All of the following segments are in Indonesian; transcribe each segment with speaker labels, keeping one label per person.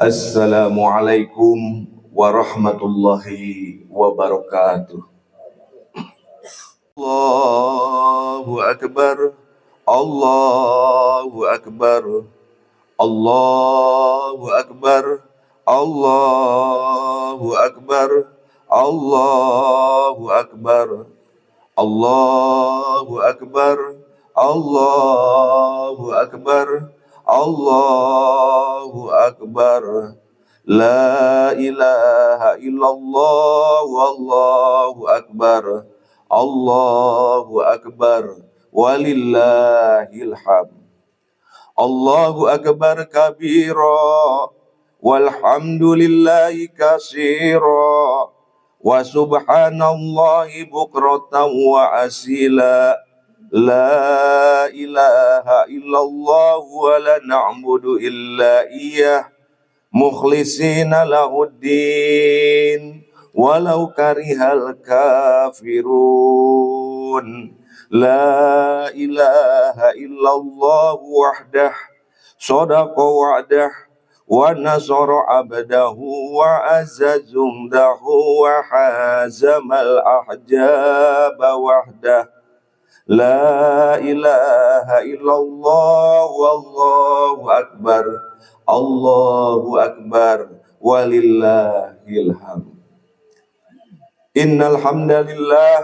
Speaker 1: Assalamualaikum warahmatullahi wabarakatuh. Allahu Akbar, Allahu Akbar, Allahu Akbar, Allahu Akbar, Allahu Akbar, Allahu Akbar, Allahu Akbar, Allahu Akbar. La ilaha illallah, wallahu akbar, Allahu akbar, walillahil hamd. Allahu akbar kabira, walhamdulillahi katsira, wa subhanallahi bukratan wa asila. La ilaha illallah wa la na'budu illa iyyah mukhlisina lahuddin walau karihal kafirun. La ilaha illallah wahdah sadaqa wa'dah wa nasara abdahu wa azzazumdahu wa hazamal ahjaba wahdah. La ilaha illallah wallahu akbar, Allahu akbar, walillahil hamd. Innal hamdalillah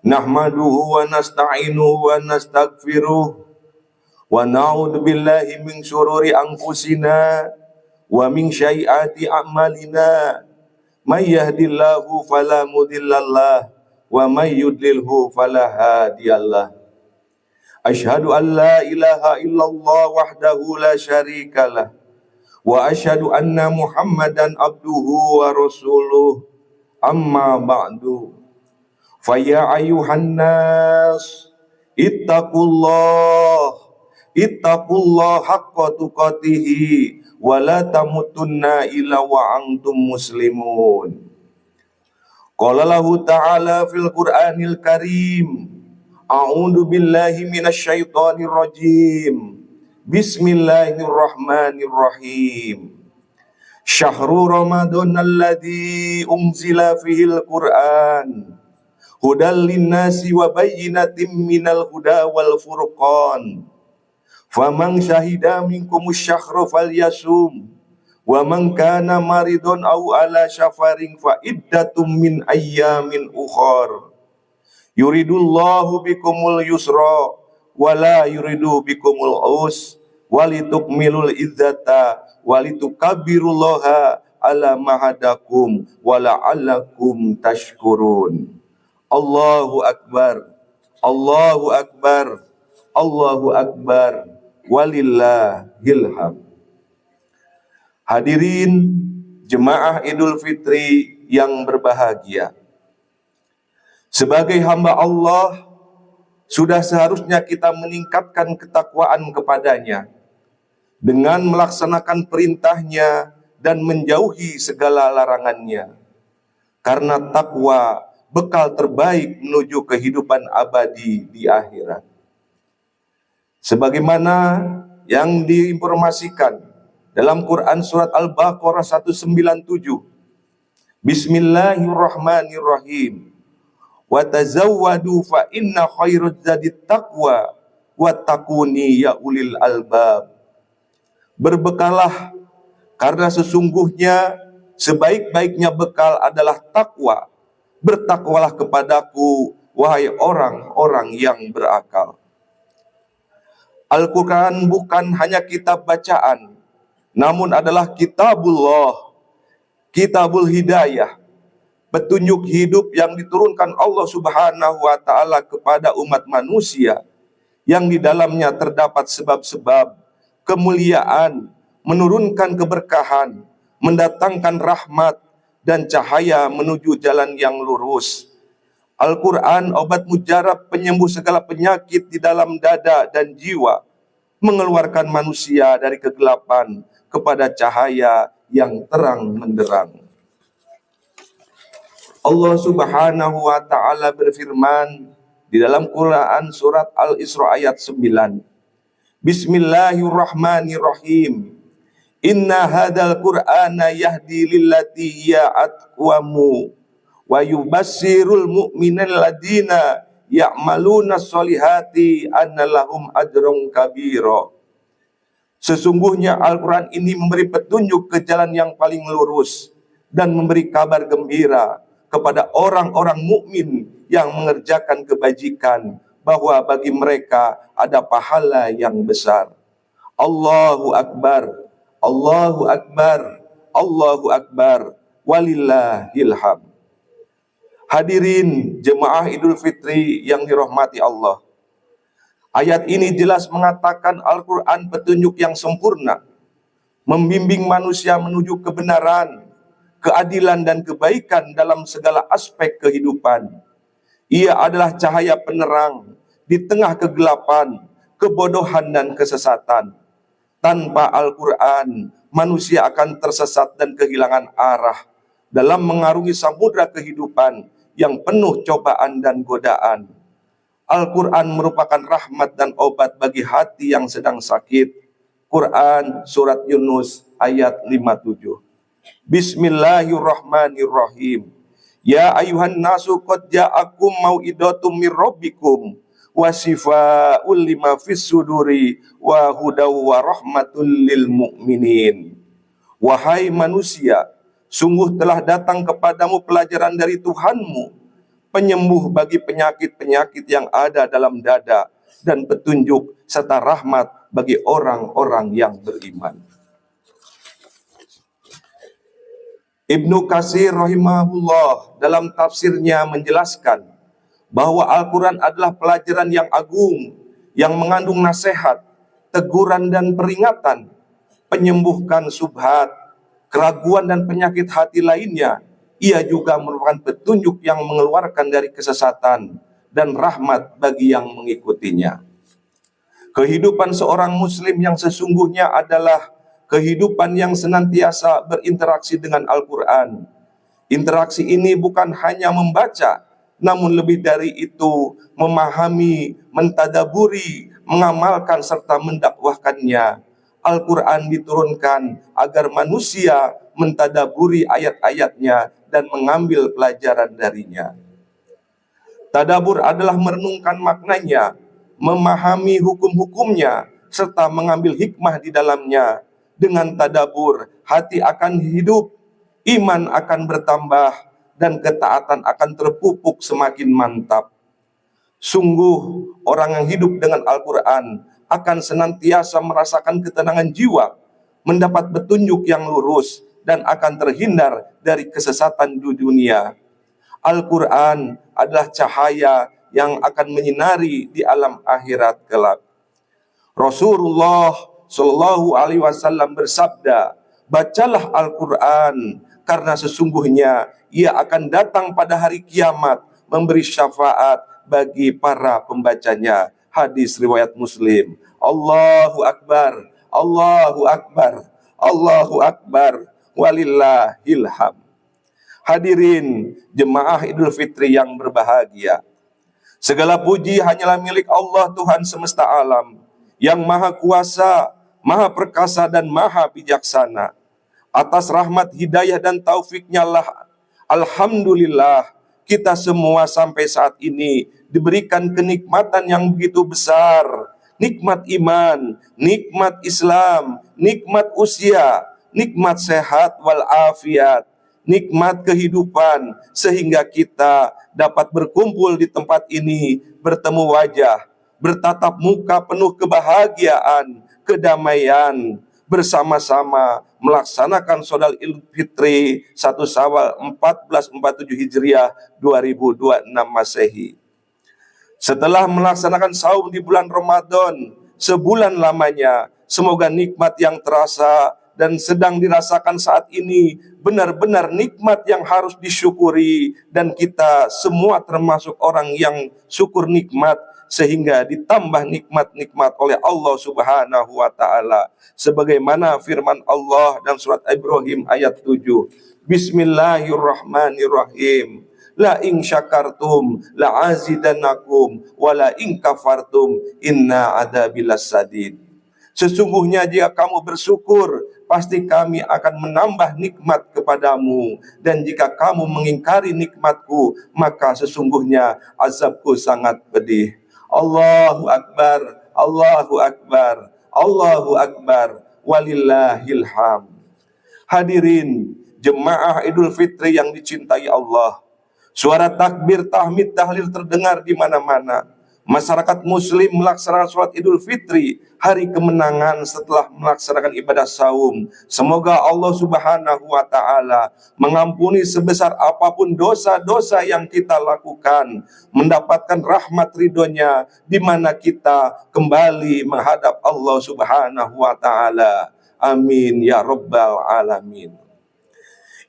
Speaker 1: nahmaduhu wa nasta'inuhu wa nastaghfiruh wa na'udzu billahi min syururi anfusina wa min sayyiati a'malina. May yahdihillahu fala mudhillalah wa may yudlilhu fala hadiyalah. Asyhadu an la ilaha illallah wahdahu la syarikalah wa asyhadu anna Muhammadan abduhu wa rasuluh. Amma ba'du. Fa ya ayyuhan nas ittaqullah haqqa tuqatih wa la tamutunna illa wa antum muslimun. Qala lahu ta'ala fil Qur'anil Karim, a'udzu billahi minasyaitonir rajim. Bismillahirrahmanirrahim. Syahrul Ramadan alladzi unzila fihil Qur'an hudal linnasi wa bayyinatin minal huda wal furqan. Faman syahida minkumus syahra falyasum wa man kana maridun aw ala safarin fa iddatum min ayyamin ukhar. Yuridullahu bikumul yusra wa la yuridu bikumul us walitukmilul izzata walitukabbirullaha ala mahadakum wa la'allakum tashkurun. Allahu akbar, Allahu akbar, Allahu akbar, walillahil hamd. Hadirin jemaah Idul Fitri yang berbahagia. Sebagai hamba Allah, sudah seharusnya kita meningkatkan ketakwaan kepadanya dengan melaksanakan perintahnya dan menjauhi segala larangannya. Karena takwa bekal terbaik menuju kehidupan abadi di akhirat. Sebagaimana yang diinformasikan dalam Quran surat Al-Baqarah 197. Bismillahirrahmanirrahim. Wa tazawwadu fa inna khairaz zadit taqwa wattaquni ya ulil albab. Berbekalah karena sesungguhnya sebaik-baiknya bekal adalah takwa. Bertakwalah kepadaku wahai orang-orang yang berakal. Al-Quran bukan hanya kitab bacaan, namun adalah kitabullah, kitabul hidayah, petunjuk hidup yang diturunkan Allah Subhanahu wa ta'ala kepada umat manusia, yang di dalamnya terdapat sebab-sebab kemuliaan, menurunkan keberkahan, mendatangkan rahmat dan cahaya menuju jalan yang lurus. Al-Quran obat mujarab penyembuh segala penyakit di dalam dada dan jiwa, mengeluarkan manusia dari kegelapan kepada cahaya yang terang menderang. Allah Subhanahu wa ta'ala berfirman di dalam Quran surat Al-Isra ayat 9. Bismillahirrahmanirrahim. Inna hadzal Qur'ana yahdi lillati hiya aqwamu wa yubassirul mu'minal ladina ya'maluna sholihati anna lahum ajrun kabira. Sesungguhnya Al-Quran ini memberi petunjuk ke jalan yang paling lurus dan memberi kabar gembira kepada orang-orang mukmin yang mengerjakan kebajikan, bahwa bagi mereka ada pahala yang besar. Allahu Akbar, Allahu Akbar, Allahu Akbar, walillahil hamd. Hadirin jemaah Idul Fitri yang dirahmati Allah. Ayat ini jelas mengatakan Al-Quran petunjuk yang sempurna, membimbing manusia menuju kebenaran, keadilan dan kebaikan dalam segala aspek kehidupan. Ia adalah cahaya penerang di tengah kegelapan, kebodohan dan kesesatan. Tanpa Al-Quran, manusia akan tersesat dan kehilangan arah dalam mengarungi samudra kehidupan yang penuh cobaan dan godaan. Al-Quran merupakan rahmat dan obat bagi hati yang sedang sakit. Quran Surat Yunus ayat 57. Bismillahirrahmanirrahim. Ya ayuhan nasu qad ja'akum mau'idatum mir rabbikum wa shifaa'ul lima fis suduri wa hudaw wa rahmatul lil mu'minin. Wahai manusia, sungguh telah datang kepadamu pelajaran dari Tuhanmu, penyembuh bagi penyakit-penyakit yang ada dalam dada, dan petunjuk serta rahmat bagi orang-orang yang beriman. Ibnu Katsir rahimahullah dalam tafsirnya menjelaskan bahwa Al-Quran adalah pelajaran yang agung, yang mengandung nasihat, teguran dan peringatan, penyembuhkan subhat, keraguan dan penyakit hati lainnya. Ia juga merupakan petunjuk yang mengeluarkan dari kesesatan dan rahmat bagi yang mengikutinya. Kehidupan seorang muslim yang sesungguhnya adalah kehidupan yang senantiasa berinteraksi dengan Al-Quran. Interaksi ini bukan hanya membaca, namun lebih dari itu memahami, mentadaburi, mengamalkan serta mendakwahkannya. Al-Quran diturunkan agar manusia mentadaburi ayat-ayatnya dan mengambil pelajaran darinya. Tadabur adalah merenungkan maknanya, memahami hukum-hukumnya, serta mengambil hikmah di dalamnya. Dengan tadabur, hati akan hidup, iman akan bertambah, dan ketaatan akan terpupuk semakin mantap. Sungguh, orang yang hidup dengan Al-Quran akan senantiasa merasakan ketenangan jiwa, mendapat petunjuk yang lurus, dan akan terhindar dari kesesatan di dunia. Al-Quran adalah cahaya yang akan menyinari di alam akhirat kelak. Rasulullah Shallallahu Alaihi Wasallam bersabda, bacalah Al-Quran, karena sesungguhnya ia akan datang pada hari kiamat memberi syafaat bagi para pembacanya. Hadis riwayat Muslim. Allahu Akbar, Allahu Akbar, Allahu Akbar, walillahil hamd. Hadirin jemaah Idul Fitri yang berbahagia, segala puji hanyalah milik Allah Tuhan semesta alam, yang maha kuasa, maha perkasa dan maha bijaksana. Atas rahmat, hidayah dan taufiknya lah, alhamdulillah, kita semua sampai saat ini diberikan kenikmatan yang begitu besar. Nikmat iman, nikmat Islam, nikmat usia, nikmat sehat walafiat, nikmat kehidupan, sehingga kita dapat berkumpul di tempat ini, bertemu wajah, bertatap muka penuh kebahagiaan, kedamaian, bersama-sama melaksanakan Shalat Idul Fitri 1 Syawal 1447 Hijriah 2026 Masehi. Setelah melaksanakan saum di bulan Ramadan sebulan lamanya, semoga nikmat yang terasa dan sedang dirasakan saat ini benar-benar nikmat yang harus disyukuri, dan kita semua termasuk orang yang syukur nikmat, sehingga ditambah nikmat-nikmat oleh Allah Subhanahu wa Ta'ala, sebagaimana firman Allah dan surat Ibrahim ayat 7. Bismillahirrahmanirrahim. La in syakartum la azidannakum wa la in kafartum inna adzabilas sadid. Sesungguhnya jika kamu bersyukur, pasti kami akan menambah nikmat kepadamu. Dan jika kamu mengingkari nikmatku, maka sesungguhnya azabku sangat pedih. Allahu Akbar, Allahu Akbar, Allahu Akbar, walillahil hamd. Hadirin jemaah Idul Fitri yang dicintai Allah, suara takbir, tahmid, tahlil terdengar di mana-mana. Masyarakat muslim melaksanakan sholat Idul Fitri, hari kemenangan setelah melaksanakan ibadah saum. Semoga Allah Subhanahu wa Ta'ala mengampuni sebesar apapun dosa-dosa yang kita lakukan, mendapatkan rahmat ridhonya, di mana kita kembali menghadap Allah Subhanahu wa Ta'ala. Amin ya Rabbal Alamin.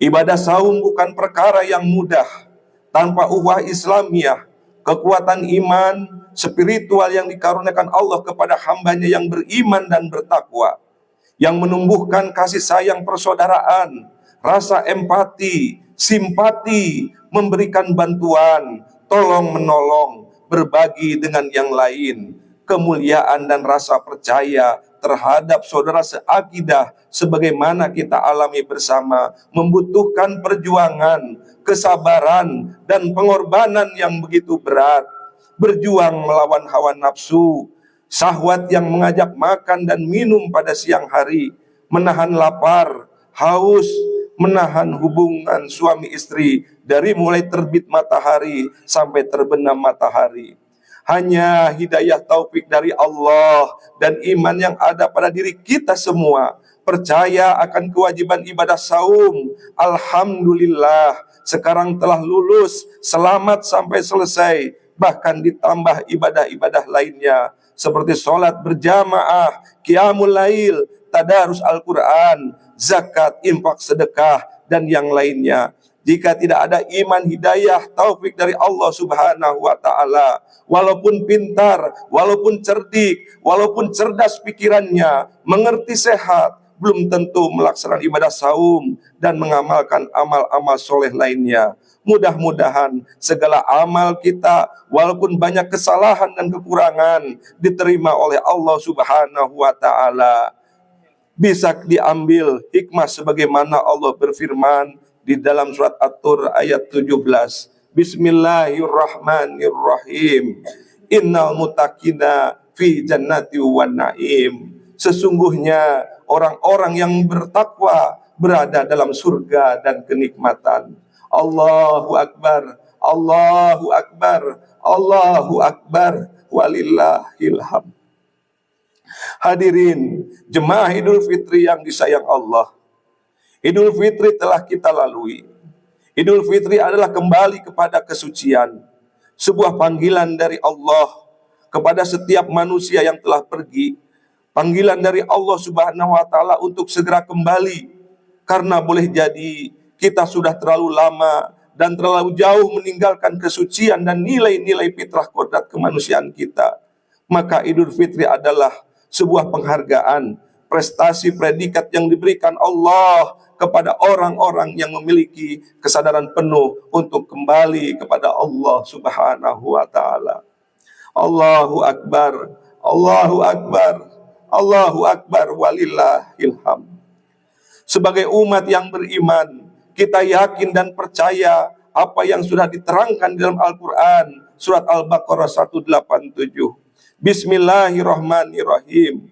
Speaker 1: Ibadah saum bukan perkara yang mudah. Tanpa ukhuwah Islamiyah, kekuatan iman spiritual yang dikaruniakan Allah kepada hambanya yang beriman dan bertakwa, yang menumbuhkan kasih sayang persaudaraan, rasa empati, simpati, memberikan bantuan, tolong menolong, berbagi dengan yang lain, kemuliaan dan rasa percaya terhadap saudara seakidah sebagaimana kita alami bersama, membutuhkan perjuangan, kesabaran, dan pengorbanan yang begitu berat. Berjuang melawan hawa nafsu, syahwat yang mengajak makan dan minum pada siang hari, menahan lapar, haus, menahan hubungan suami istri dari mulai terbit matahari sampai terbenam matahari. Hanya hidayah taufik dari Allah dan iman yang ada pada diri kita semua, percaya akan kewajiban ibadah saum. Alhamdulillah, sekarang telah lulus, selamat sampai selesai, bahkan ditambah ibadah-ibadah lainnya seperti sholat berjamaah, qiyamul lail, tadarus Al-Quran, zakat, infak, sedekah, dan yang lainnya. Jika tidak ada iman, hidayah, taufik dari Allah Subhanahu wa Ta'ala, walaupun pintar, walaupun cerdik, walaupun cerdas pikirannya, mengerti sehat, belum tentu melaksanakan ibadah saum dan mengamalkan amal-amal soleh lainnya. Mudah-mudahan segala amal kita, walaupun banyak kesalahan dan kekurangan, diterima oleh Allah Subhanahu wa Ta'ala. Bisa diambil hikmah sebagaimana Allah berfirman di dalam surat At-Tur ayat 17. Bismillahirrahmanirrahim. Innal muttaqina fi jannati wan naim. Sesungguhnya orang-orang yang bertakwa berada dalam surga dan kenikmatan. Allahu Akbar, Allahu Akbar, Allahu Akbar, walillahil hamd. Hadirin jemaah Idul Fitri yang disayang Allah, Idul Fitri telah kita lalui. Idul Fitri adalah kembali kepada kesucian, sebuah panggilan dari Allah kepada setiap manusia yang telah pergi, panggilan dari Allah Subhanahu wa Ta'ala untuk segera kembali, karena boleh jadi kita sudah terlalu lama dan terlalu jauh meninggalkan kesucian dan nilai-nilai fitrah kodrat kemanusiaan kita. Maka Idul Fitri adalah sebuah penghargaan, prestasi, predikat yang diberikan Allah kepada orang-orang yang memiliki kesadaran penuh untuk kembali kepada Allah Subhanahu wa Ta'ala. Allahu Akbar, Allahu Akbar, Allahu Akbar, walillahil hamd. Sebagai umat yang beriman, kita yakin dan percaya apa yang sudah diterangkan dalam Al-Quran, surat Al-Baqarah 187. Bismillahirrahmanirrahim.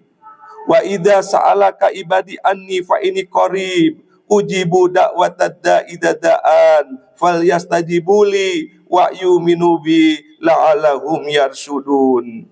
Speaker 1: Wa idza sa'alaka ibadi anni fa inni qarib ujibu da'watad da'i dadaan falyastajibuli wa yu'minu bi la'allahum yarsudun.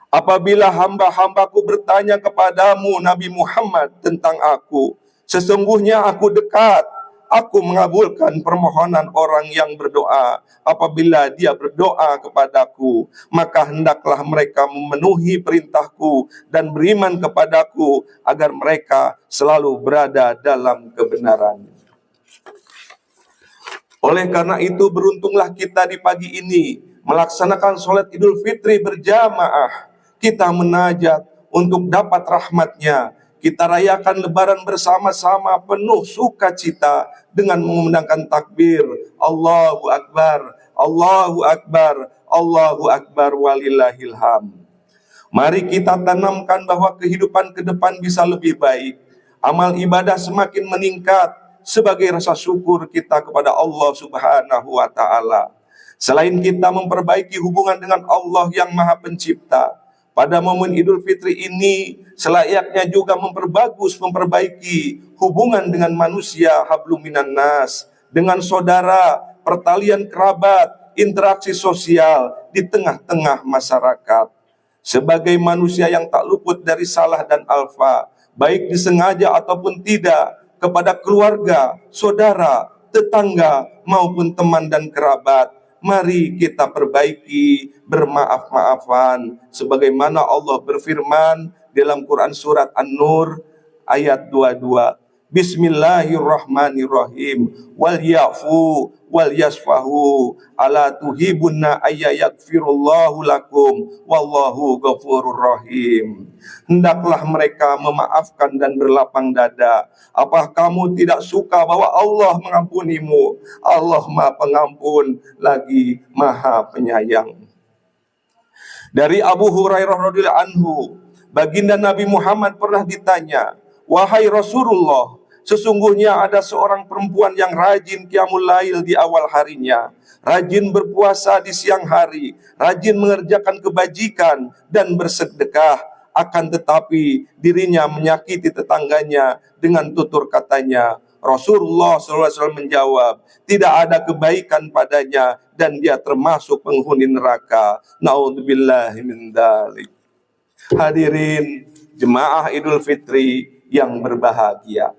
Speaker 1: Apabila hamba-hambaku bertanya kepadamu Nabi Muhammad tentang aku, sesungguhnya aku dekat. Aku mengabulkan permohonan orang yang berdoa. Apabila dia berdoa kepadaku, maka hendaklah mereka memenuhi perintahku dan beriman kepadaku, agar mereka selalu berada dalam kebenaran. Oleh karena itu, beruntunglah kita di pagi ini melaksanakan sholat Idul Fitri berjamaah. Kita menajat untuk dapat rahmatnya. Kita rayakan lebaran bersama-sama penuh sukacita dengan mengumandangkan takbir. Allahu Akbar, Allahu Akbar, Allahu Akbar, walillahil hamd. Mari kita tanamkan bahwa kehidupan ke depan bisa lebih baik. Amal ibadah semakin meningkat sebagai rasa syukur kita kepada Allah Subhanahu wa taala. Selain kita memperbaiki hubungan dengan Allah yang Maha Pencipta, pada momen Idul Fitri ini selayaknya juga memperbaiki hubungan dengan manusia, hablum minan nas, dengan saudara, pertalian kerabat, interaksi sosial di tengah-tengah masyarakat. Sebagai manusia yang tak luput dari salah dan alfa, baik disengaja ataupun tidak, kepada keluarga, saudara, tetangga, maupun teman dan kerabat, mari kita perbaiki, bermaaf-maafan, sebagaimana Allah berfirman dalam Quran surat An-Nur ayat 22. Bismillahirrahmanirrahim. Wal ya'fu wal yasfahu ala tuhibunna ayyaghfirullahu lakum wallahu ghafurur rahim. Hendaklah mereka memaafkan dan berlapang dada. Apakah kamu tidak suka bahwa Allah mengampunimu? Allah Maha Pengampun lagi Maha Penyayang. Dari Abu Hurairah radhiyallahu anhu, baginda Nabi Muhammad pernah ditanya, "Wahai Rasulullah, sesungguhnya ada seorang perempuan yang rajin qiyamul lail di awal harinya, rajin berpuasa di siang hari, rajin mengerjakan kebajikan dan bersedekah, akan tetapi dirinya menyakiti tetangganya dengan tutur katanya." Rasulullah SAW menjawab, tidak ada kebaikan padanya dan dia termasuk penghuni neraka. Naudzubillahi min dzalik. Hadirin jemaah Idul Fitri yang berbahagia,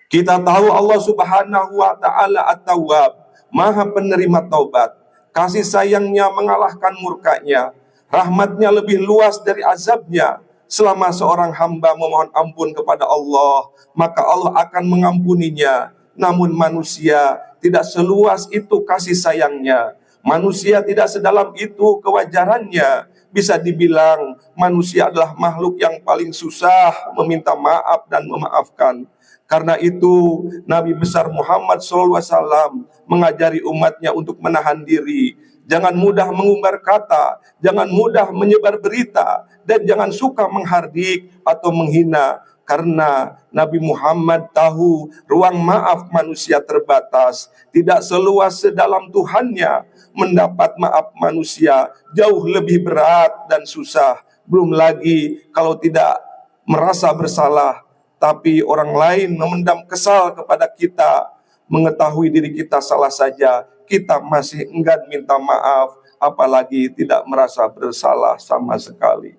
Speaker 1: kita tahu Allah Subhanahu wa taala At-Tawwab, Maha penerima taubat. Kasih sayangnya mengalahkan murkanya, rahmatnya lebih luas dari azabnya. Selama seorang hamba memohon ampun kepada Allah, maka Allah akan mengampuninya. Namun manusia tidak seluas itu kasih sayangnya. Manusia tidak sedalam itu kewajarannya. Bisa dibilang manusia adalah makhluk yang paling susah meminta maaf dan memaafkan. Karena itu Nabi besar Muhammad SAW mengajari umatnya untuk menahan diri. Jangan mudah mengumbar kata, jangan mudah menyebar berita, dan jangan suka menghardik atau menghina. Karena Nabi Muhammad tahu ruang maaf manusia terbatas, tidak seluas sedalam Tuhannya. Mendapat maaf manusia jauh lebih berat dan susah. Belum lagi kalau tidak merasa bersalah, tapi orang lain memendam kesal kepada kita, mengetahui diri kita salah saja, kita masih enggan minta maaf, apalagi tidak merasa bersalah sama sekali.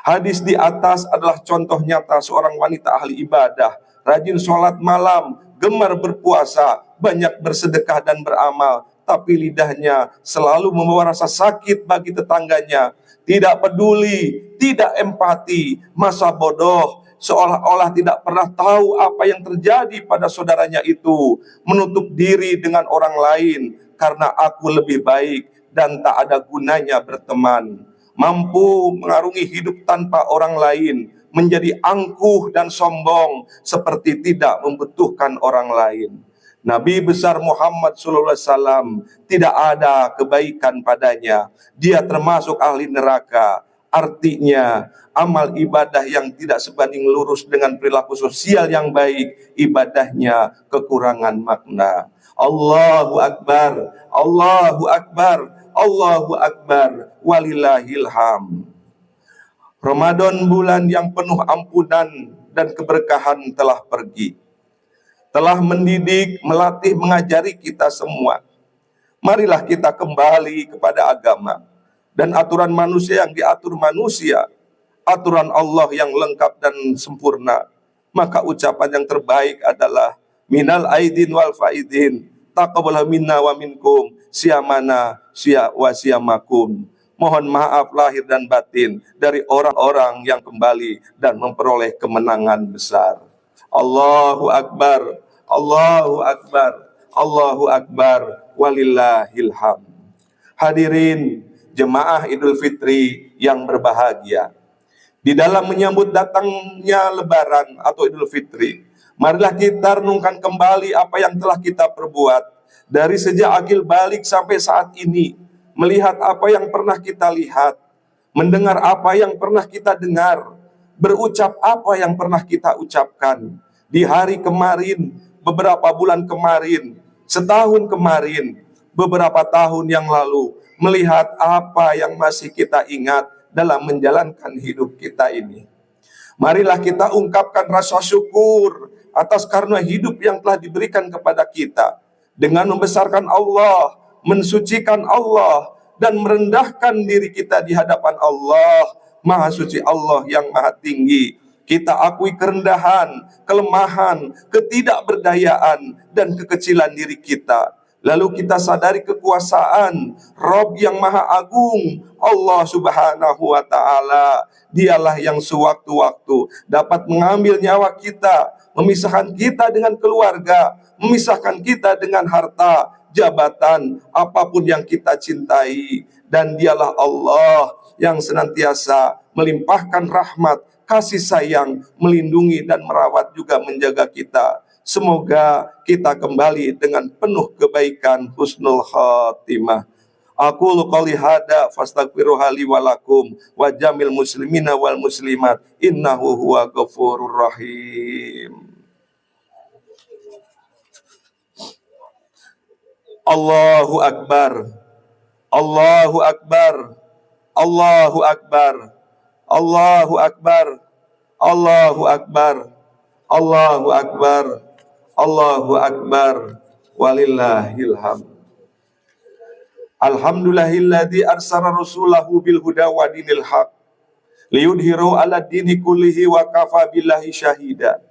Speaker 1: Hadis di atas adalah contoh nyata seorang wanita ahli ibadah, rajin sholat malam, gemar berpuasa, banyak bersedekah dan beramal, tapi lidahnya selalu membawa rasa sakit bagi tetangganya, tidak peduli, tidak empati, masa bodoh, seolah-olah tidak pernah tahu apa yang terjadi pada saudaranya itu, menutup diri dengan orang lain karena aku lebih baik dan tak ada gunanya berteman. Mampu mengarungi hidup tanpa orang lain, menjadi angkuh dan sombong seperti tidak membutuhkan orang lain. Nabi besar Muhammad SAW tidak ada kebaikan padanya, dia termasuk ahli neraka. Artinya amal ibadah yang tidak sebanding lurus dengan perilaku sosial yang baik, ibadahnya kekurangan makna. Allahu Akbar, Allahu Akbar, Allahu Akbar, walillahil hamd. Ramadan bulan yang penuh ampunan dan keberkahan telah pergi, telah mendidik, melatih, mengajari kita semua. Marilah kita kembali kepada agama dan aturan manusia yang diatur manusia, aturan Allah yang lengkap dan sempurna. Maka ucapan yang terbaik adalah minal aidin wal faidin, taqabbal minna wa minkum, siyamana wa siyamakum. Mohon maaf lahir dan batin dari orang-orang yang kembali dan memperoleh kemenangan besar. Allahu Akbar, Allahu Akbar, Allahu Akbar, walillahil hamd. Hadirin jemaah Idul Fitri yang berbahagia, di dalam menyambut datangnya Lebaran atau Idul Fitri, marilah kita renungkan kembali apa yang telah kita perbuat dari sejak akil balik sampai saat ini, melihat apa yang pernah kita lihat, mendengar apa yang pernah kita dengar, berucap apa yang pernah kita ucapkan di hari kemarin, beberapa bulan kemarin, setahun kemarin, beberapa tahun yang lalu, melihat apa yang masih kita ingat dalam menjalankan hidup kita ini. Marilah kita ungkapkan rasa syukur atas karena hidup yang telah diberikan kepada kita, dengan membesarkan Allah, mensucikan Allah, dan merendahkan diri kita di hadapan Allah, Maha Suci Allah yang Maha Tinggi. Kita akui kerendahan, kelemahan, ketidakberdayaan, dan kekecilan diri kita. Lalu kita sadari kekuasaan Rabb yang Maha Agung, Allah Subhanahu wa Ta'ala. Dialah yang sewaktu-waktu dapat mengambil nyawa kita, memisahkan kita dengan keluarga, memisahkan kita dengan harta, jabatan, apapun yang kita cintai. Dan dialah Allah yang senantiasa melimpahkan rahmat, kasih sayang, melindungi dan merawat juga menjaga kita. Semoga kita kembali dengan penuh kebaikan, husnul khatimah. Aku qouli hada fastaghfiruha li wa lakum wa jamil muslimina wal muslimat innahu huwa ghafurur rahim. Allahu akbar. Allahu akbar. Allahu akbar. Allahu akbar. Allahu akbar. Allahu akbar. Allahu akbar. Walillahil hamd. Alhamdulillahilladzi arsala rasulahu bil huda wa dinil haq liyudhiru ala dini kullihi wa kafa billahi syahida.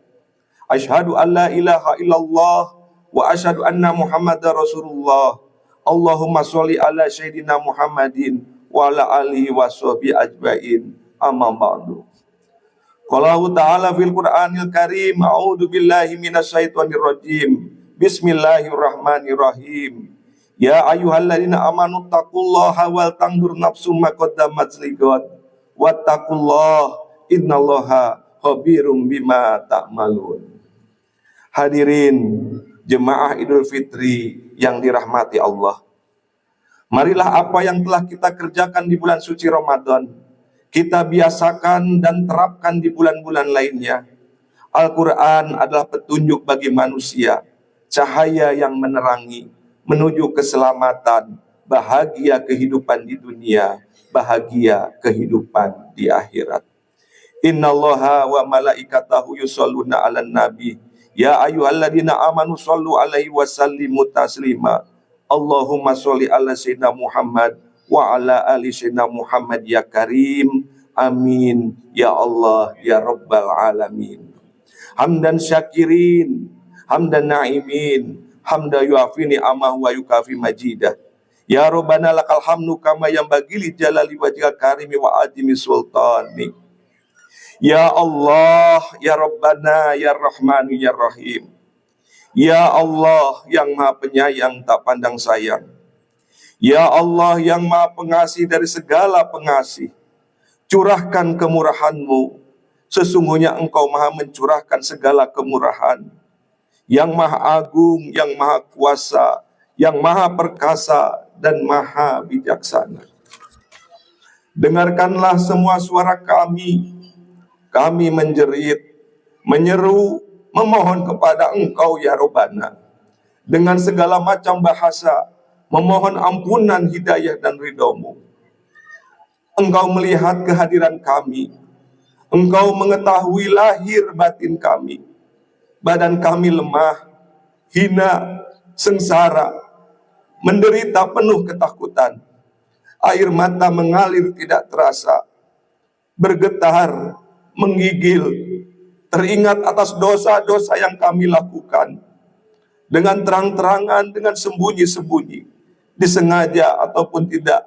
Speaker 1: Asyhadu an la ilaha illallah wa asyhadu anna Muhammadar Rasulullah. Allahumma sholli ala sayyidina Muhammadin wa ala alihi wa sahbihi ajmain. Amma ba'du. Qala ta'ala fil Qur'anil Karim, a'udzu billahi minasyaitonir rajim. Bismillahirrahmanirrahim. Ya ayyuhalladzina amanu taqullaha wal tanzur nafsum ma qaddamat lighad wattaqullaha innallaha khabirum bima ta'malun. Hadirin jemaah Idul Fitri yang dirahmati Allah. Marilah apa yang telah kita kerjakan di bulan suci Ramadan, kita biasakan dan terapkan di bulan-bulan lainnya. Al-Quran adalah petunjuk bagi manusia, cahaya yang menerangi, menuju keselamatan, bahagia kehidupan di dunia, bahagia kehidupan di akhirat. Innallaha wa malaikatahu yusholluna 'alan nabi. Ya ayyuhalladzina amanu shollu 'alaihi wa sallimu taslima. Allahumma sholli 'ala sayyidina Muhammad wa 'ala ali sayyidina Muhammad ya Karim. Amin ya Allah ya Rabbal alamin. Hamdan syakirin, hamdan na'imin, hamda yuafini amah wa yukafi majidah. Ya Rabbana lakal hamdu kama yang bagili jalali wajhika karimi wa adimi sultani. Ya Allah, ya Rabbana, ya Rahmanu, ya Rahim. Ya Allah yang maha penyayang tak pandang sayang. Ya Allah yang maha pengasih dari segala pengasih. Curahkan kemurahan-Mu. Sesungguhnya Engkau maha mencurahkan segala kemurahan. Yang maha agung, yang maha kuasa, yang maha perkasa, dan maha bijaksana. Dengarkanlah semua suara kami menjerit, menyeru, memohon kepada Engkau ya Rabbana. Dengan segala macam bahasa, memohon ampunan, hidayah, dan ridho-Mu. Engkau melihat kehadiran kami, Engkau mengetahui lahir batin kami. Badan kami lemah, hina, sengsara, menderita penuh ketakutan. Air mata mengalir tidak terasa, bergetar, menggigil, teringat atas dosa-dosa yang kami lakukan. Dengan terang-terangan, dengan sembunyi-sembunyi, disengaja ataupun tidak.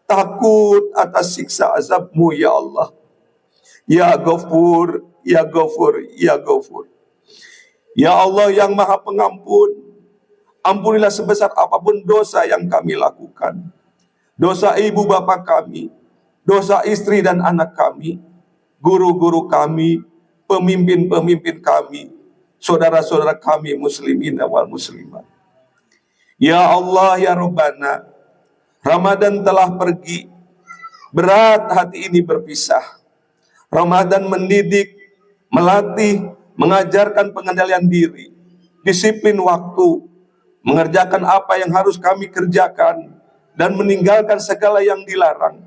Speaker 1: Takut atas siksa azab-Mu ya Allah. Ya Ghafur, ya Ghafur, ya Ghafur. Ya Allah yang maha pengampun, ampunilah sebesar apapun dosa yang kami lakukan. Dosa ibu bapa kami, dosa istri dan anak kami, guru-guru kami, pemimpin-pemimpin kami, saudara-saudara kami muslimin wal muslimat. Ya Allah ya Rabbana, Ramadan telah pergi, berat hati ini berpisah. Ramadan mendidik, melatih, mengajarkan pengendalian diri, disiplin waktu, mengerjakan apa yang harus kami kerjakan, dan meninggalkan segala yang dilarang.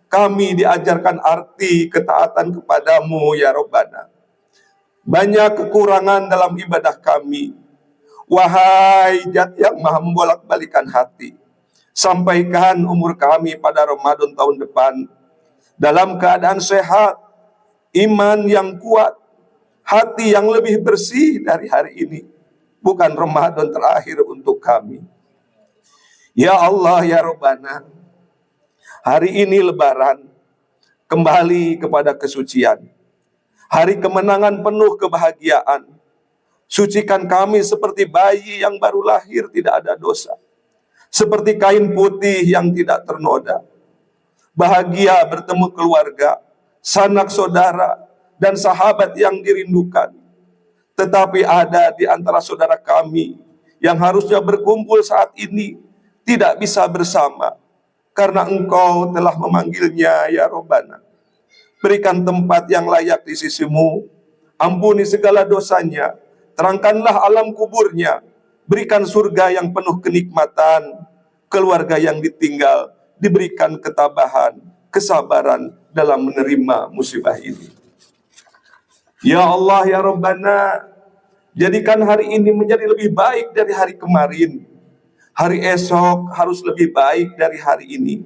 Speaker 1: Kami diajarkan arti ketaatan kepadamu ya Rabbana. Banyak kekurangan dalam ibadah kami. Wahai Zat yang maha membolak-balikan hati, sampaikan umur kami pada Ramadan tahun depan dalam keadaan sehat, iman yang kuat, hati yang lebih bersih dari hari ini. Bukan Ramadan terakhir untuk kami. Ya Allah ya Rabbana, hari ini Lebaran, kembali kepada kesucian. Hari kemenangan penuh kebahagiaan. Sucikan kami seperti bayi yang baru lahir tidak ada dosa. Seperti kain putih yang tidak ternoda. Bahagia bertemu keluarga, sanak saudara, dan sahabat yang dirindukan. Tetapi ada di antara saudara kami yang harusnya berkumpul saat ini tidak bisa bersama karena Engkau telah memanggilnya ya Rabbana. Berikan tempat yang layak di sisimu, ampuni segala dosanya, terangkanlah alam kuburnya, berikan surga yang penuh kenikmatan, keluarga yang ditinggal diberikan ketabahan, kesabaran dalam menerima musibah ini. Ya Allah ya Rabbana, jadikan hari ini menjadi lebih baik dari hari kemarin. Hari esok harus lebih baik dari hari ini.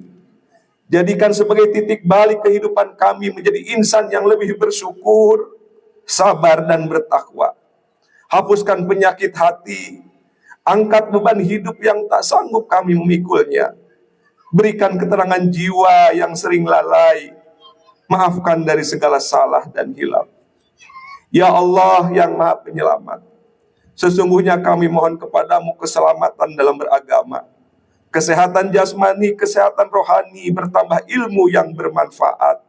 Speaker 1: Jadikan sebagai titik balik kehidupan kami menjadi insan yang lebih bersyukur, sabar dan bertakwa. Hapuskan penyakit hati, angkat beban hidup yang tak sanggup kami memikulnya. Berikan keterangan jiwa yang sering lalai, maafkan dari segala salah dan hilaf. Ya Allah yang Maha Penyelamat, sesungguhnya kami mohon kepadamu keselamatan dalam beragama, kesehatan jasmani, kesehatan rohani, bertambah ilmu yang bermanfaat,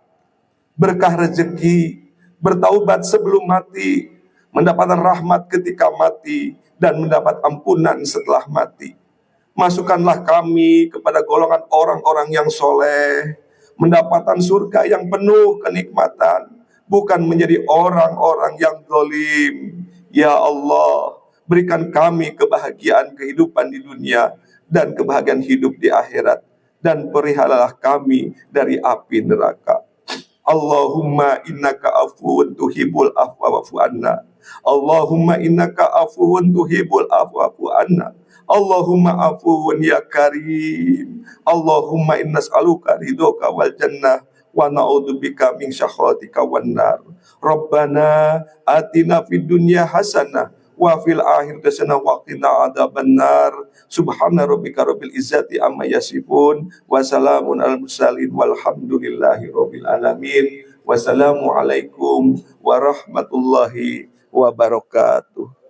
Speaker 1: berkah rezeki, bertaubat sebelum mati, mendapatkan rahmat ketika mati, dan mendapat ampunan setelah mati. Masukkanlah kami kepada golongan orang-orang yang soleh, mendapatkan surga yang penuh kenikmatan, bukan menjadi orang-orang yang zalim. Ya Allah, berikan kami kebahagiaan kehidupan di dunia dan kebahagiaan hidup di akhirat, dan perihalalah kami dari api neraka. Allahumma innaka afuwun tuhibbul afwa wa'fu anna. Allahumma innaka afuwun tuhibbul afwa wa'fu anna. Allahumma afuwun ya karim. Allahumma inna nas'aluka ridhoka wal jannah wa na'udzubika min syakhatika wan nar. Rabbana atina fid dunya hasanah wa fil akhirati hasanah wa qina adzabannar. Subhana rabbika rabbil izzati amma yasifun wa salamun alal mursalin walhamdulillahi rabbil alamin. Wassalamu alaikum warahmatullahi wabarakatuh.